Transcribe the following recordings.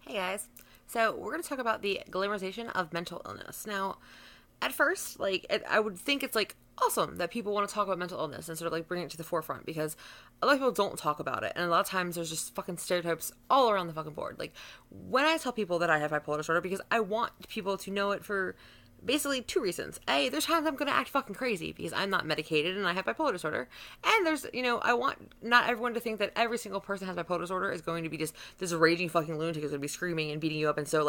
Hey guys. So, we're going to talk about the glamorization of mental illness. Now, at first, I would think it's awesome that people want to talk about mental illness and sort of bring it to the forefront because a lot of people don't talk about it. And a lot of times there's just fucking stereotypes all around the fucking board. Like, when I tell people that I have bipolar disorder, because I want people to know it for basically two reasons. A, there's times I'm going to act fucking crazy because I'm not medicated and I have bipolar disorder. And there's, I want not everyone to think that every single person who has bipolar disorder is going to be just this raging fucking lunatic who's going to be screaming and beating you up. And so,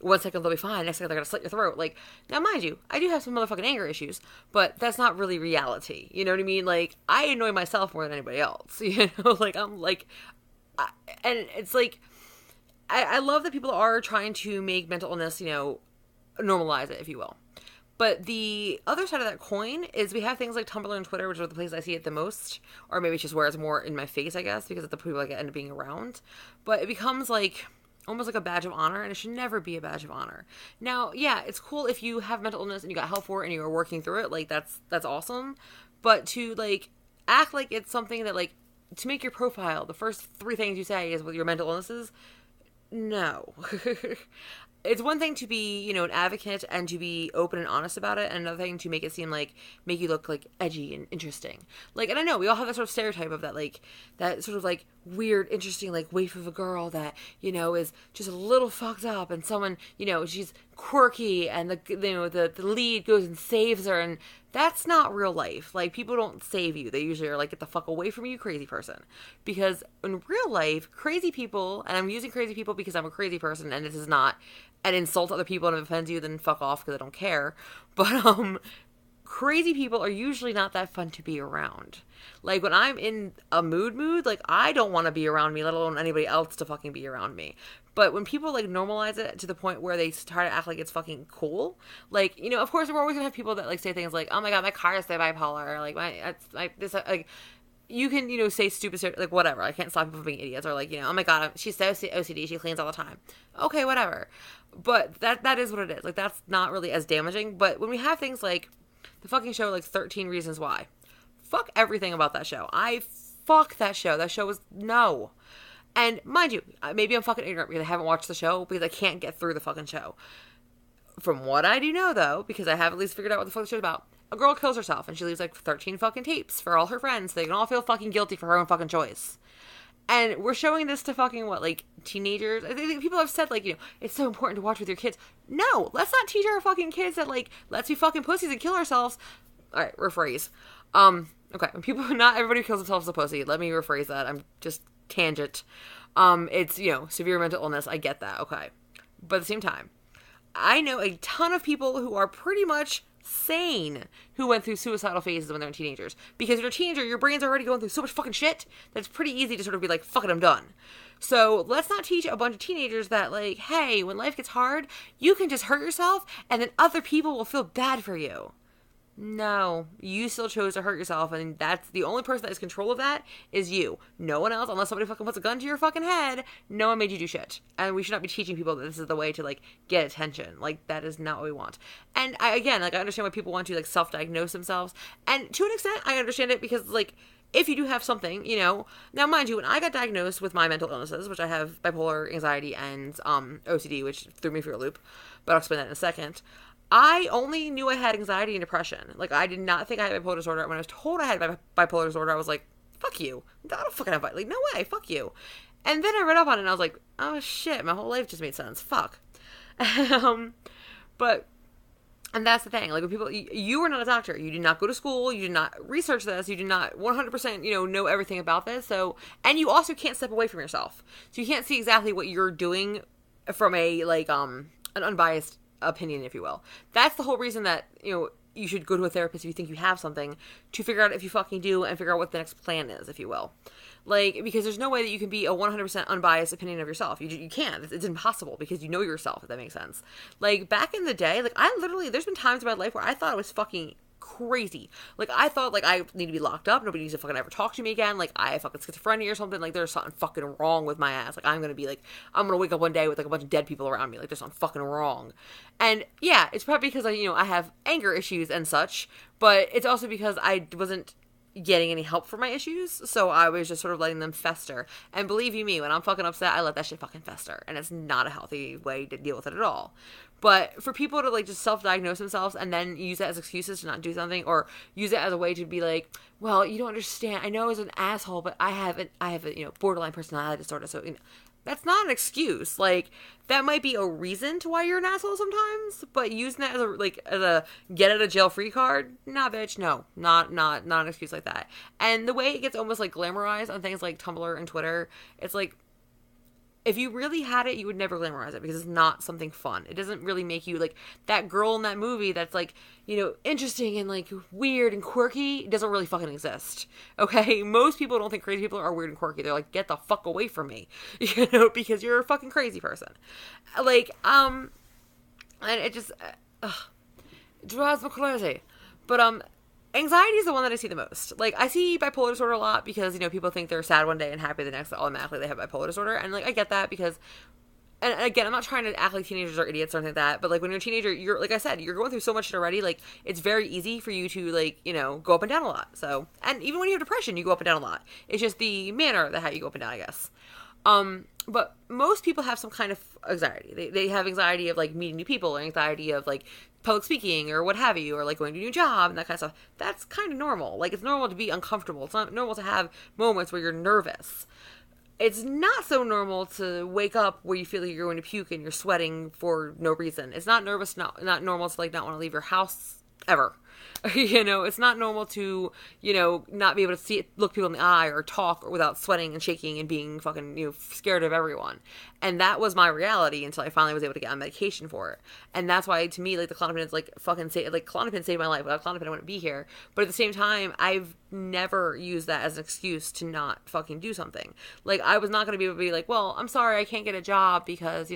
1 second they'll be fine, next second they're going to slit your throat. Now, mind you, I do have some motherfucking anger issues, but that's not really reality. You know what I mean? I annoy myself more than anybody else. And it's I love that people are trying to make mental illness, normalize it, if you will. But the other side of that coin is we have things like Tumblr and Twitter, which are the places I see it the most, or maybe it's just where it's more in my face, I guess, because it's the people I end up being around. But it becomes almost like a badge of honor, and it should never be a badge of honor. Now, yeah, it's cool if you have mental illness and you got help for it and you're working through it, that's awesome. But to act like it's something that to make your profile, the first three things you say is with your mental illnesses, no. It's one thing to be, an advocate and to be open and honest about it, and another thing to make it seem make you look edgy and interesting. And I know we all have that sort of stereotype of that sort of weird, interesting, waif of a girl that, is just a little fucked up, and someone, she's quirky, and the lead goes and saves her, and that's not real life. People don't save you. They usually are get the fuck away from you, crazy person. Because in real life, crazy people, and I'm using crazy people because I'm a crazy person, and this is not an insult to other people, and if it offends you, then fuck off, because I don't care. But, crazy people are usually not that fun to be around. When I'm in a mood, I don't want to be around me, let alone anybody else to fucking be around me. But when people normalize it to the point where they try to act like it's fucking cool, of course we're always gonna have people that say things like, oh my god, my car is bipolar, or you can, say stupid shit, whatever. I can't stop people from being idiots. Or oh my god, she's so OCD, she cleans all the time. Okay, whatever. But that is what it is. That's not really as damaging. But when we have things like the fucking show, 13 Reasons Why. Fuck everything about that show. I fuck that show. That show was no. And mind you, maybe I'm fucking ignorant because I haven't watched the show, because I can't get through the fucking show. From what I do know, though, because I have at least figured out what the fuck the show's about, a girl kills herself and she leaves 13 fucking tapes for all her friends so they can all feel fucking guilty for her own fucking choice. And we're showing this to fucking, teenagers? I think people have said, it's so important to watch with your kids. No, let's not teach our fucking kids that, let's be fucking pussies and kill ourselves. Alright, rephrase. Okay, when people, not everybody who kills themselves is a pussy. Let me rephrase that. I'm just tangent. It's, severe mental illness. I get that, okay. But at the same time, I know a ton of people who are pretty much sane who went through suicidal phases when they're teenagers. Because if you're a teenager, your brain's already going through so much fucking shit that it's pretty easy to sort of be fuck it, I'm done. So let's not teach a bunch of teenagers that, hey, when life gets hard, you can just hurt yourself and then other people will feel bad for you. No, you still chose to hurt yourself, and that's the only person that has control of that is you. No one else, unless somebody fucking puts a gun to your fucking head, no one made you do shit. And we should not be teaching people that this is the way to, get attention. That is not what we want. And I understand why people want to, self-diagnose themselves. And to an extent, I understand it because, if you do have something, now mind you, when I got diagnosed with my mental illnesses, which I have bipolar, anxiety, and OCD, which threw me for a loop, but I'll explain that in a second, I only knew I had anxiety and depression. I did not think I had bipolar disorder. When I was told I had bipolar disorder, I was like, fuck you. I don't fucking have bipolar. No way, fuck you. And then I read up on it and I was like, oh shit, my whole life just made sense. Fuck. But, and that's the thing. When people, you are not a doctor. You did not go to school. You did not research this. You did not 100%, know everything about this. So, and you also can't step away from yourself. So you can't see exactly what you're doing from a, an unbiased opinion, if you will. That's the whole reason that, you should go to a therapist if you think you have something, to figure out if you fucking do and figure out what the next plan is, if you will. Because there's no way that you can be a 100% unbiased opinion of yourself. You can't. It's impossible because you know yourself, if that makes sense. Back in the day, I literally, there's been times in my life where I thought I was fucking crazy. I thought, I need to be locked up. Nobody needs to fucking ever talk to me again. I have fucking schizophrenia or something. There's something fucking wrong with my ass. I'm gonna be I'm gonna wake up one day with, a bunch of dead people around me. There's something fucking wrong. And, yeah, it's probably because I have anger issues and such, but it's also because I wasn't, getting any help for my issues, so I was just sort of letting them fester. And believe you me, when I'm fucking upset, I let that shit fucking fester, and it's not a healthy way to deal with it at all. But for people to like just self-diagnose themselves and then use that as excuses to not do something, or use it as a way to be like, well, you don't understand, I know I was an asshole, but I have a borderline personality disorder, so that's not an excuse. Like, that might be a reason to why you're an asshole sometimes, but using that as a get out of jail free card, nah, bitch, no, not an excuse like that. And the way it gets almost like glamorized on things like Tumblr and Twitter, it's like, if you really had it, you would never glamorize it, because it's not something fun. It doesn't really make you like that girl in that movie that's like, interesting and like weird and quirky. It doesn't really fucking exist. Okay? Most people don't think crazy people are weird and quirky. They're like, get the fuck away from me. Because you're a fucking crazy person. Like, and it just drives me crazy. But, anxiety is the one that I see the most. Like, I see bipolar disorder a lot because, people think they're sad one day and happy the next, automatically they have bipolar disorder. And, like, I get that because, and again, I'm not trying to act like teenagers are idiots or anything like that, but, like, when you're a teenager, you're, like I said, you're going through so much shit already. Like, it's very easy for you to, like, go up and down a lot. So, and even when you have depression, you go up and down a lot. It's just the manner that how you go up and down, I guess. But most people have some kind of anxiety. They have anxiety of, like, meeting new people, or anxiety of, like, public speaking or what have you, or like going to a new job and that kind of stuff. That's kind of normal. Like, it's normal to be uncomfortable. It's not normal to have moments where you're nervous. It's not so normal to wake up where you feel like you're going to puke and you're sweating for no reason. It's not not normal to like not want to leave your house ever. It's not normal to, not be able to look people in the eye or talk or without sweating and shaking and being fucking, scared of everyone. And that was my reality until I finally was able to get on medication for it. And that's why, to me, like, the Klonopin's, like, Klonopin saved my life. Without Klonopin, I wouldn't be here. But at the same time, I've never used that as an excuse to not fucking do something. Like, I was not going to be able to be like, well, I'm sorry, I can't get a job because,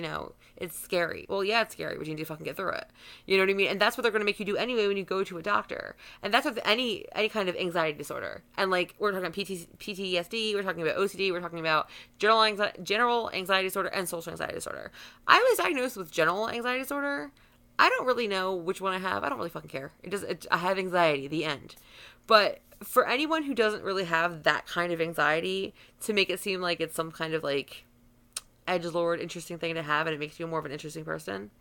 it's scary. Well, yeah, it's scary, but you need to fucking get through it. You know what I mean? And that's what they're going to make you do anyway when you go to a doctor. And that's with any kind of anxiety disorder. And, like, we're talking about PTSD, we're talking about OCD, we're talking about general anxiety disorder and social anxiety disorder. I was diagnosed with general anxiety disorder. I don't really know which one I have. I don't really fucking care. I have anxiety, the end. But for anyone who doesn't really have that kind of anxiety, to make it seem like it's some kind of, like, edgelord interesting thing to have and it makes you more of an interesting person,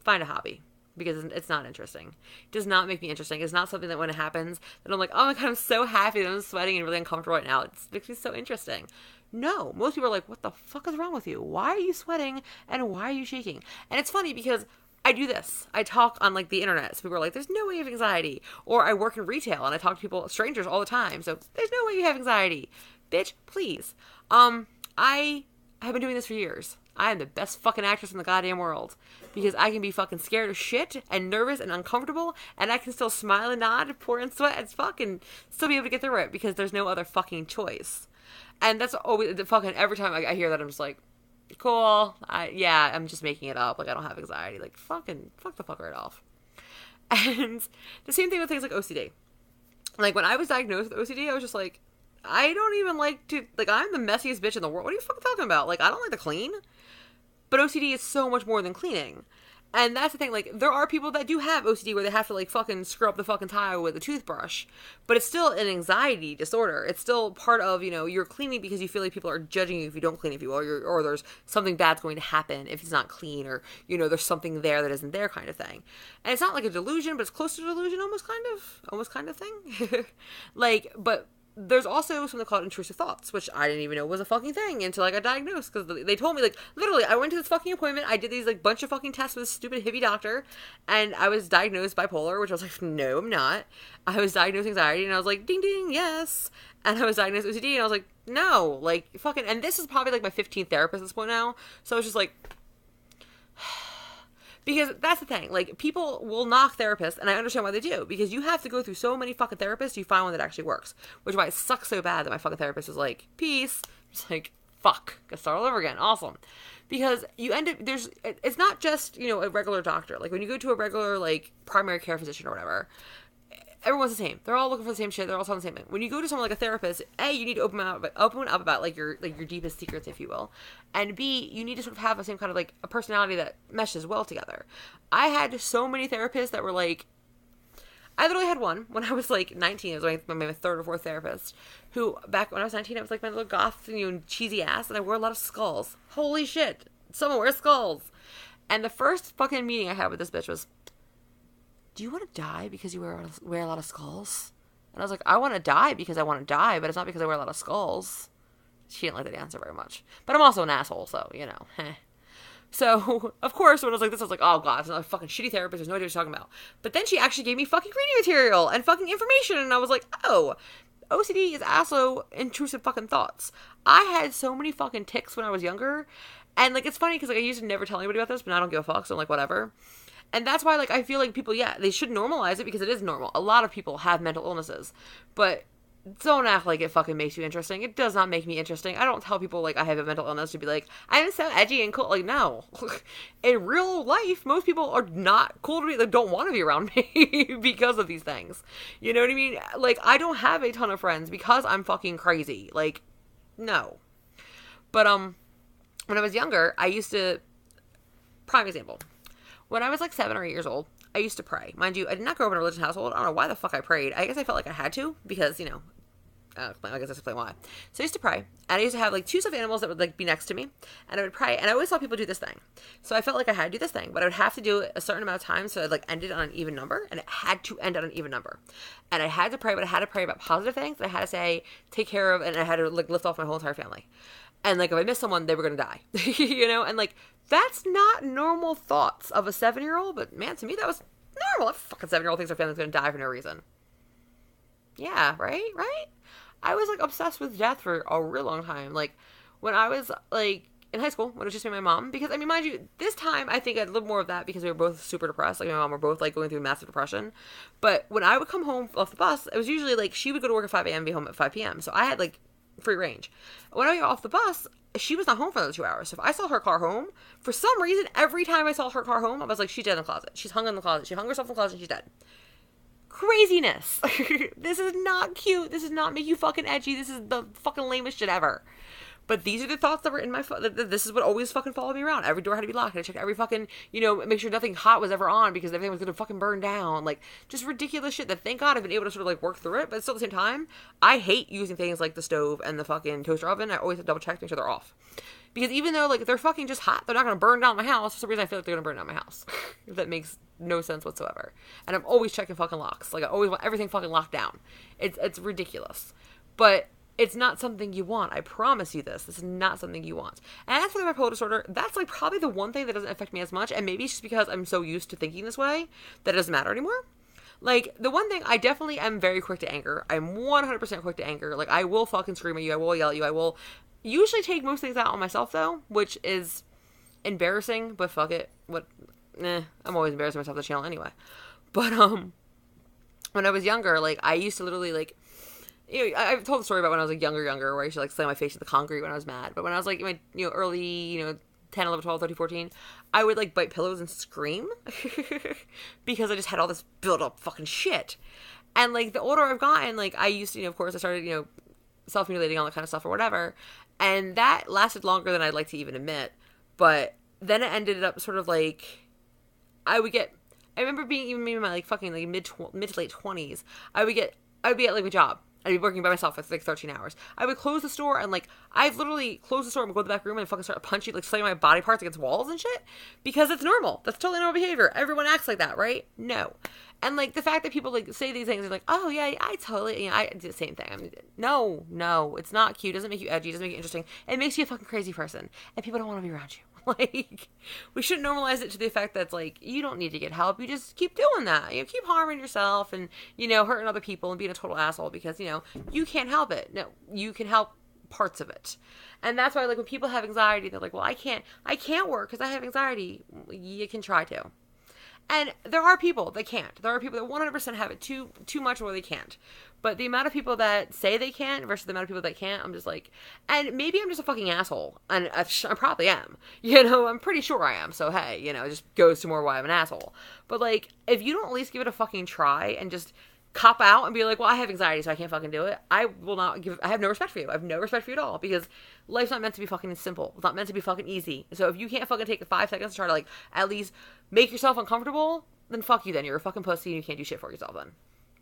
find a hobby. Because it's not interesting. It does not make me interesting. It's not something that when it happens, that I'm like, oh my god, I'm so happy that I'm sweating and really uncomfortable right now. It makes me so interesting. No, most people are like, what the fuck is wrong with you? Why are you sweating and why are you shaking? And it's funny because I do this. I talk on, like, the internet. So people are like, there's no way you have anxiety. Or I work in retail and I talk to people, strangers, all the time. So there's no way you have anxiety. Bitch, please. I have been doing this for years. I am the best fucking actress in the goddamn world. Because I can be fucking scared of shit and nervous and uncomfortable, and I can still smile and nod, pour and sweat as fuck, and still be able to get through it because there's no other fucking choice. And that's always the fucking, every time I hear that, I'm just like, cool. I'm just making it up. Like, I don't have anxiety. Like, fuck the fuck right off. And the same thing with things like OCD. Like, when I was diagnosed with OCD, I was just like, I don't even like to, like, I'm the messiest bitch in the world. What are you fucking talking about? Like, I don't like to clean. But OCD is so much more than cleaning. And that's the thing, like, there are people that do have OCD where they have to, like, fucking scrub the fucking tile with a toothbrush. But it's still an anxiety disorder. It's still part of, you're cleaning because you feel like people are judging you if you don't clean, if you will, or there's something bad's going to happen if it's not clean, or, there's something there that isn't there kind of thing. And it's not like a delusion, but it's close to delusion, almost kind of thing. Like, but there's also something called intrusive thoughts, which I didn't even know was a fucking thing until I got diagnosed, because they told me, like, literally, I went to this fucking appointment, I did these, like, bunch of fucking tests with this stupid hippie doctor, and I was diagnosed bipolar, which I was like, no, I'm not. I was diagnosed anxiety, and I was like, ding, ding, yes. And I was diagnosed OCD, and I was like, no, like, fucking, and this is probably, like, my 15th therapist at this point now, so I was just like, because that's the thing, like, people will knock therapists, and I understand why they do, because you have to go through so many fucking therapists, you find one that actually works, which is why it sucks so bad that my fucking therapist was like, peace, just like, fuck, gotta start all over again, awesome, because you end up, it's not just, a regular doctor, like, when you go to a regular, like, primary care physician or whatever, everyone's the same. They're all looking for the same shit. They're all telling the same thing. When you go to someone like a therapist, A, you need to open up about like your deepest secrets, if you will, and B, you need to sort of have the same kind of like a personality that meshes well together. I had so many therapists that were like, I literally had one when I was like 19. It was my third or fourth therapist, who back when I was 19, I was like my little goth, cheesy ass, and I wore a lot of skulls. Holy shit. Someone wears skulls. And the first fucking meeting I had with this bitch was, do you want to die because you wear a lot of skulls? And I was like, I want to die because I want to die, but it's not because I wear a lot of skulls. She didn't like that answer very much. But I'm also an asshole, so, So, of course, when I was like this, I was like, oh god, it's another fucking shitty therapist, there's no idea what you're talking about. But then she actually gave me fucking reading material and fucking information, and I was like, oh, OCD is also intrusive fucking thoughts. I had so many fucking tics when I was younger, and, like, it's funny, because, like, I used to never tell anybody about this, but now I don't give a fuck, so I'm like, whatever. And that's why, like, I feel like people, they should normalize it, because it is normal. A lot of people have mental illnesses, but don't act like it fucking makes you interesting. It does not make me interesting. I don't tell people, like, I have a mental illness to be like, I'm so edgy and cool. Like, no. In real life, most people are not cool to me. They don't want to be around me because of these things. You know what I mean? Like, I don't have a ton of friends because I'm fucking crazy. Like, no. But, when I was younger, I used to, prime example, when I was like 7 or 8 years old, I used to pray. Mind you, I did not grow up in a religious household. I don't know why the fuck I prayed. I guess I felt like I had to because, I guess I explain why. So I used to pray, and I used to have, like, 2 stuffed animals that would, like, be next to me, and I would pray, and I always saw people do this thing. So I felt like I had to do this thing, but I would have to do it a certain amount of time, so it, like, ended on an even number, and it had to end on an even number. And I had to pray, but I had to pray about positive things, and I had to say, take care of, and I had to, like, lift off my whole entire family. And, like, if I missed someone, they were gonna die. And, like, that's not normal thoughts of a 7-year-old, but, man, to me, that was normal. A fucking 7-year-old thinks their family's gonna die for no reason. Yeah, right? I was, like, obsessed with death for a real long time. Like, when I was, like, in high school, when it was just me and my mom, because, I mean, mind you, this time, I think I had a little more of that because we were both super depressed. Like, my mom were both, like, going through massive depression. But when I would come home off the bus, it was usually, like, she would go to work at 5 a.m., be home at 5 p.m. So I had, like, free range. When I got off the bus, she was not home for those 2 hours. So if I saw her car home, for some reason, every time I saw her car home, I was like, she's dead in the closet. She's hung in the closet. She hung herself in the closet and she's dead. Craziness. This is not cute. This does not make you fucking edgy. This is the fucking lamest shit ever. But these are the thoughts that were in my this is what always fucking followed me around. Every door had to be locked. I checked every fucking, make sure nothing hot was ever on because everything was gonna fucking burn down. Like, just ridiculous shit that, thank God, I've been able to sort of, like, work through it. But still, at the same time, I hate using things like the stove and the fucking toaster oven. I always double check to make sure they're off. Because even though, like, they're fucking just hot, they're not gonna burn down my house. For some reason, I feel like they're gonna burn down my house. If that makes no sense whatsoever. And I'm always checking fucking locks. Like, I always want everything fucking locked down. It's ridiculous. But it's not something you want. I promise you this. This is not something you want. And as for the bipolar disorder, that's, like, probably the one thing that doesn't affect me as much. And maybe it's just because I'm so used to thinking this way that it doesn't matter anymore. Like, the one thing, I definitely am very quick to anger. I'm 100% quick to anger. Like, I will fucking scream at you. I will yell at you. I will usually take most things out on myself, though, which is embarrassing, but fuck it. I'm always embarrassing myself on the channel anyway. But, when I was younger, like, I used to literally, like, I've told the story about when I was, like, younger, where I used to, like, slam my face to the concrete when I was mad. But when I was, like, in my, early, 10, 11, 12, 13, 14, I would, like, bite pillows and scream because I just had all this built up fucking shit. And, like, the older I've gotten, like, I used to, of course, I started, self-mutilating, all that kind of stuff or whatever. And that lasted longer than I'd like to even admit. But then it ended up sort of, like, I remember being even in my, like, fucking, like, mid to late 20s, I would be at, like, a job. I'd be working by myself for, like, 13 hours. I would close the store and, like, I've literally closed the store and go to the back room and fucking start punching, like, slamming my body parts against walls and shit. Because it's normal. That's totally normal behavior. Everyone acts like that, right? No. And, like, the fact that people, like, say these things, they're like, oh, yeah, I totally, I do the same thing. I mean, no, it's not cute. It doesn't make you edgy. It doesn't make you interesting. It makes you a fucking crazy person. And people don't want to be around you. Like, we shouldn't normalize it to the effect that's, like, you don't need to get help. You just keep doing that. Keep harming yourself and, hurting other people and being a total asshole because, you can't help it. No, you can help parts of it. And that's why, like, when people have anxiety, they're like, well, I can't work because I have anxiety. You can try to. And there are people that can't. There are people that 100% have it too much where they can't. But the amount of people that say they can't versus the amount of people that can't, I'm just like, and maybe I'm just a fucking asshole. And I probably am. I'm pretty sure I am. So, hey, it just goes to more why I'm an asshole. But, like, if you don't at least give it a fucking try and just cop out and be like, well, I have anxiety, so I can't fucking do it, I have no respect for you. I have no respect for you at all, because life's not meant to be fucking simple. It's not meant to be fucking easy. So if you can't fucking take 5 seconds to try to, like, at least make yourself uncomfortable, then fuck you then. You're a fucking pussy and you can't do shit for yourself then.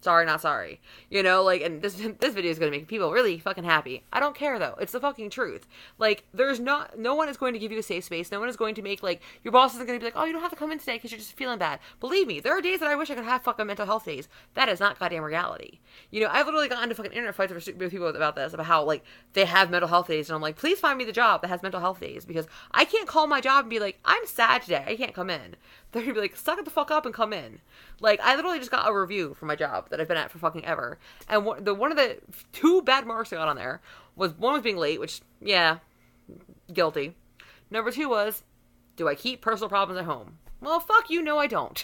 Sorry, not sorry. You know, like, and this video is going to make people really fucking happy. I don't care, though. It's the fucking truth. Like, no one is going to give you a safe space. No one is going to make, like, your boss isn't going to be like, oh, you don't have to come in today because you're just feeling bad. Believe me, there are days that I wish I could have fucking mental health days. That is not goddamn reality. You know, I've literally gotten into fucking internet fights with people about this, about how, like, they have mental health days, and I'm like, please find me the job that has mental health days, because I can't call my job and be like, I'm sad today, I can't come in. They're gonna be like, suck it the fuck up and come in. Like, I literally just got a review for my job that I've been at for fucking ever, and one of the 2 bad marks I got on there was, one was being late, which, yeah, guilty. Number 2 was, do I keep personal problems at home? Well, fuck you, no I don't.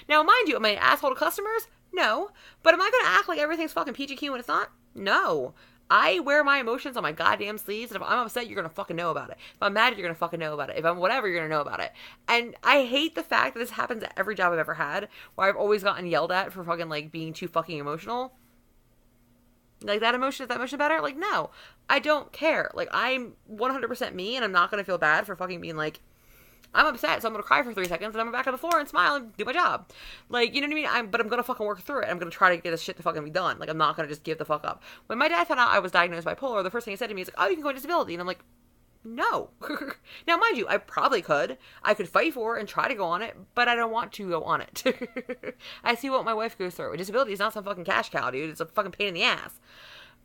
Now, mind you, am I an asshole to customers? No. But am I gonna act like everything's fucking peachy keen when it's not? No. I wear my emotions on my goddamn sleeves, and if I'm upset, you're gonna fucking know about it. If I'm mad, you're gonna fucking know about it. If I'm whatever, you're gonna know about it. And I hate the fact that this happens at every job I've ever had, where I've always gotten yelled at for fucking, like, being too fucking emotional. Like, is that emotion better? Like, no. I don't care. Like, I'm 100% me, and I'm not gonna feel bad for fucking being like, I'm upset, so I'm gonna cry for 3 seconds, and I'm gonna back on the floor and smile and do my job. Like, you know what I mean? But I'm gonna fucking work through it. I'm gonna try to get this shit to fucking be done. Like, I'm not gonna just give the fuck up. When my dad found out I was diagnosed bipolar, the first thing he said to me is like, oh, you can go on disability. And I'm like, no. Now, mind you, I probably could. I could fight for it and try to go on it, but I don't want to go on it. I see what my wife goes through. Disability is not some fucking cash cow, dude. It's a fucking pain in the ass.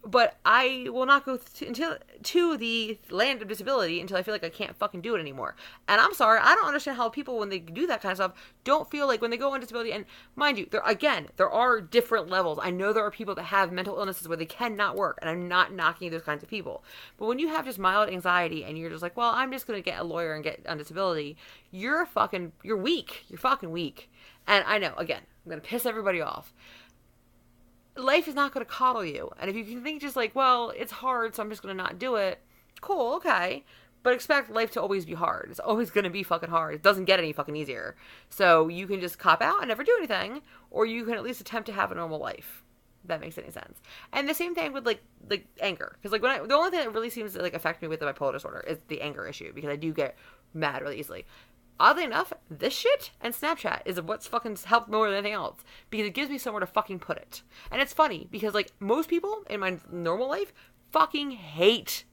But I will not go to the land of disability until I feel like I can't fucking do it anymore. And I'm sorry, I don't understand how people, when they do that kind of stuff, don't feel like when they go on disability, and mind you, there are different levels. I know there are people that have mental illnesses where they cannot work, and I'm not knocking those kinds of people. But when you have just mild anxiety and you're just like, well, I'm just going to get a lawyer and get on disability, you're weak. You're fucking weak. And I know, again, I'm going to piss everybody off. Life is not going to coddle you. And if you can think just like, well, it's hard, so I'm just going to not do it. Cool, okay. But expect life to always be hard. It's always going to be fucking hard. It doesn't get any fucking easier. So you can just cop out and never do anything, or you can at least attempt to have a normal life. If that makes any sense. And the same thing with like anger. Because like the only thing that really seems to like affect me with the bipolar disorder is the anger issue, because I do get mad really easily. Oddly enough, this shit and Snapchat is what's fucking helped more than anything else, because it gives me somewhere to fucking put it. And it's funny, because, like, most people in my normal life fucking hate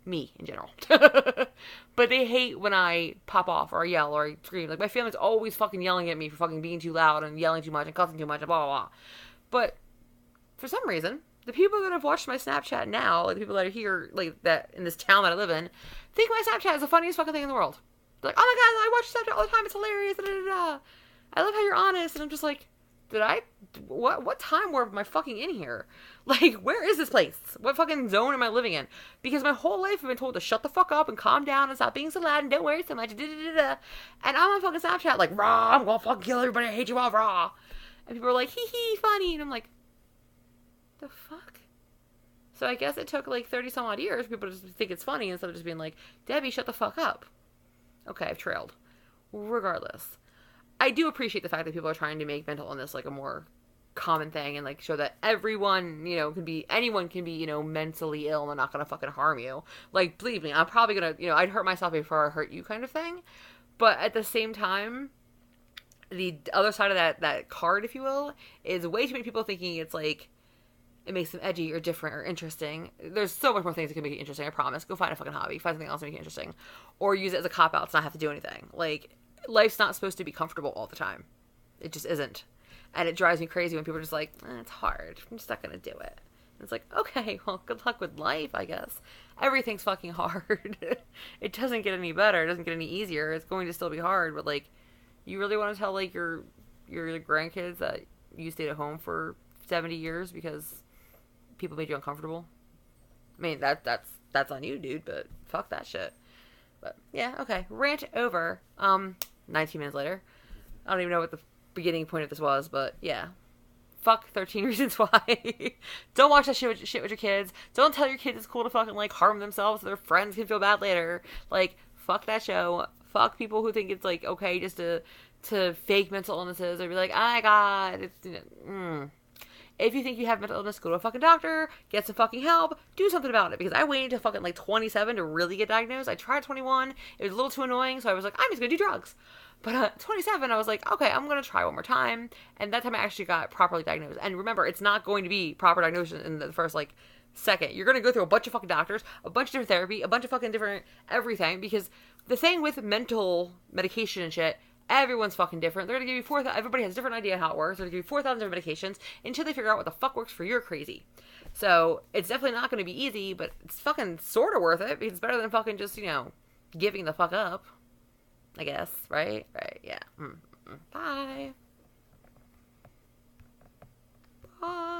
me in general. But they hate when I pop off or I yell or I scream. Like, my family's always fucking yelling at me for fucking being too loud and yelling too much and cussing too much and blah, blah, blah. But for some reason, the people that have watched my Snapchat now, like the people that are here, like, that in this town that I live in, think my Snapchat is the funniest fucking thing in the world. Like, oh my god, I watch Snapchat all the time, it's hilarious, da, da, da, da. I love how you're honest. And I'm just like, what time warp am I fucking in here? Like, where is this place? What fucking zone am I living in? Because my whole life I've been told to shut the fuck up and calm down and stop being so loud and don't worry so much, da, da, da, da. And I'm on fucking Snapchat like, raw, I'm gonna fucking kill everybody, I hate you all, raw. And people are like, hee hee, funny. And I'm like, the fuck? So I guess it took like 30 some odd years for people to just think it's funny instead of just being like, Debbie, shut the fuck up. Okay, I've trailed. Regardless, I do appreciate the fact that people are trying to make mental illness like a more common thing and like show that everyone, you know, anyone can be, you know, mentally ill and they're not gonna fucking harm you. Like, believe me, I'm probably gonna, you know, I'd hurt myself before I hurt you kind of thing. But at the same time, the other side of that card, if you will, is way too many people thinking it's like, it makes them edgy or different or interesting. There's so much more things that can make it interesting, I promise. Go find a fucking hobby. Find something else to make it interesting. Or use it as a cop-out to not have to do anything. Like, life's not supposed to be comfortable all the time. It just isn't. And it drives me crazy when people are just like, it's hard. I'm just not going to do it. And it's like, okay, well, good luck with life, I guess. Everything's fucking hard. It doesn't get any better. It doesn't get any easier. It's going to still be hard. But, like, you really want to tell, like, your grandkids that you stayed at home for 70 years because people made you uncomfortable? I mean, that's on you, dude, but fuck that shit. But yeah, okay. Rant over. 19 minutes later. I don't even know what the beginning point of this was, but yeah. Fuck 13 Reasons Why. Don't watch that shit with your kids. Don't tell your kids it's cool to fucking, like, harm themselves so their friends can feel bad later. Like, fuck that show. Fuck people who think it's, like, okay just to fake mental illnesses or be like, oh my god, it's, if you think you have mental illness, go to a fucking doctor, get some fucking help, do something about it. Because I waited until fucking like 27 to really get diagnosed. I tried 21. It was a little too annoying, so I was like, I'm just gonna do drugs. But 27, I was like, okay, I'm going to try one more time. And that time I actually got properly diagnosed. And remember, it's not going to be proper diagnosis in the first, like, second. You're going to go through a bunch of fucking doctors, a bunch of different therapy, a bunch of fucking different everything. Because the thing with mental medication and shit, everyone's fucking different. They're going to give you 4,000, everybody has a different idea how it works. They're going to give you 4,000 different medications until they figure out what the fuck works for your crazy. So, it's definitely not going to be easy, but it's fucking sort of worth it. Because it's better than fucking just, giving the fuck up. I guess, right? Right, yeah. Bye. Bye.